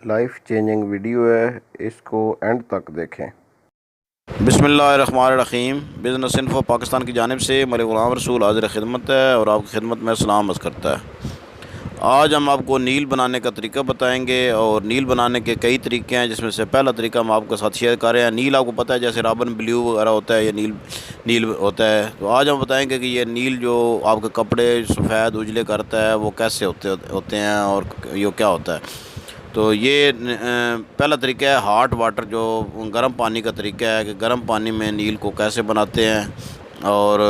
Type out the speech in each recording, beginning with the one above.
Life changing video ہے، اس کو and تک دیکھیں۔ بسم اللہ الرحمن الرحیم۔ بزنس انفو پاکستان کی جانب سے ملک غلام رسول حاضر خدمت ہے اور آپ کی خدمت میں سلام عرض کرتا ہے۔ آج ہم آپ کو نیل بنانے کا طریقہ بتائیں گے، اور نیل بنانے کے کئی طریقے ہیں، جس میں سے پہلا طریقہ ہم آپ کے ساتھ شیئر کر رہے ہیں۔ نیل آپ کو پتہ ہے جیسے رابن بلیو وغیرہ ہوتا ہے، یہ نیل ہوتا ہے۔ تو آج ہم بتائیں گے کہ یہ نیل جو آپ کے کپڑے سفید اجلے کرتا ہے وہ کیسے ہوتے ہیں اور یہ کیا ہوتا ہے۔ تو یہ پہلا طریقہ ہے ہاٹ واٹر، جو گرم پانی کا طریقہ ہے کہ گرم پانی میں نیل کو کیسے بناتے ہیں۔ اور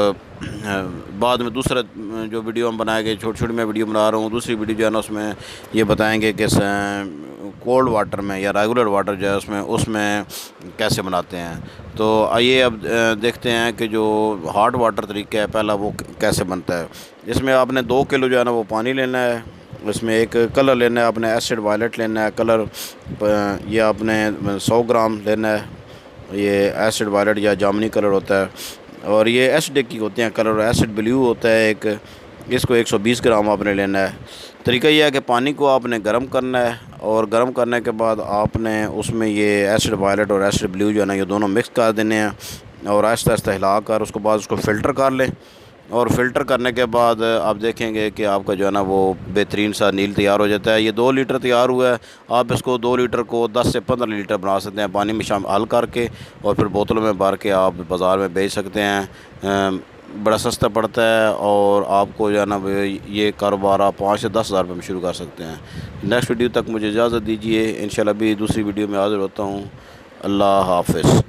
بعد میں دوسرا جو ویڈیو ہم بنائیں گے، چھوٹی چھوٹی میں ویڈیو بنا رہا ہوں، دوسری ویڈیو جو ہے نا اس میں یہ بتائیں گے کہ کولڈ واٹر میں یا ریگولر واٹر جو ہے اس میں کیسے بناتے ہیں۔ تو آئیے اب دیکھتے ہیں کہ جو ہاٹ واٹر طریقہ ہے پہلا وہ کیسے بنتا ہے۔ اس میں آپ نے 2 کلو جو ہے نا وہ پانی لینا ہے، اس میں ایک کلر لینا ہے، آپ نے ایسڈ وائلٹ لینا ہے کلر، یہ آپ نے 100 گرام لینا ہے۔ یہ ایسڈ وائلٹ یا جامنی کلر ہوتا ہے، اور یہ ایسڈ کی ہوتے ہیں کلر، ایسڈ بلیو ہوتا ہے ایک، اس کو 120 گرام آپ نے لینا ہے۔ طریقہ یہ ہے کہ پانی کو آپ نے گرم کرنا ہے، اور گرم کرنے کے بعد آپ نے اس میں یہ ایسڈ وائلٹ اور ایسڈ بلیو جو ہے نا یہ دونوں مکس کر دینے ہیں، اور آہستہ آہستہ ہلا کر اس کے بعد اس کو فلٹر کر لیں۔ اور فلٹر کرنے کے بعد آپ دیکھیں گے کہ آپ کا جو ہے نا وہ بہترین سا نیل تیار ہو جاتا ہے۔ یہ 2 لیٹر تیار ہوا ہے، آپ اس کو 2 لیٹر کو 10 سے 15 لیٹر بنا سکتے ہیں پانی میں حل کر کے، اور پھر بوتلوں میں بھر کے آپ بازار میں بیچ سکتے ہیں۔ بڑا سستا پڑتا ہے، اور آپ کو جو ہے نا یہ کاروبار آپ 5 سے 10 ہزار روپے میں شروع کر سکتے ہیں۔ نیکسٹ ویڈیو تک مجھے اجازت دیجیے، انشاءاللہ بھی دوسری ویڈیو میں حاضر ہوتا ہوں۔ اللہ حافظ۔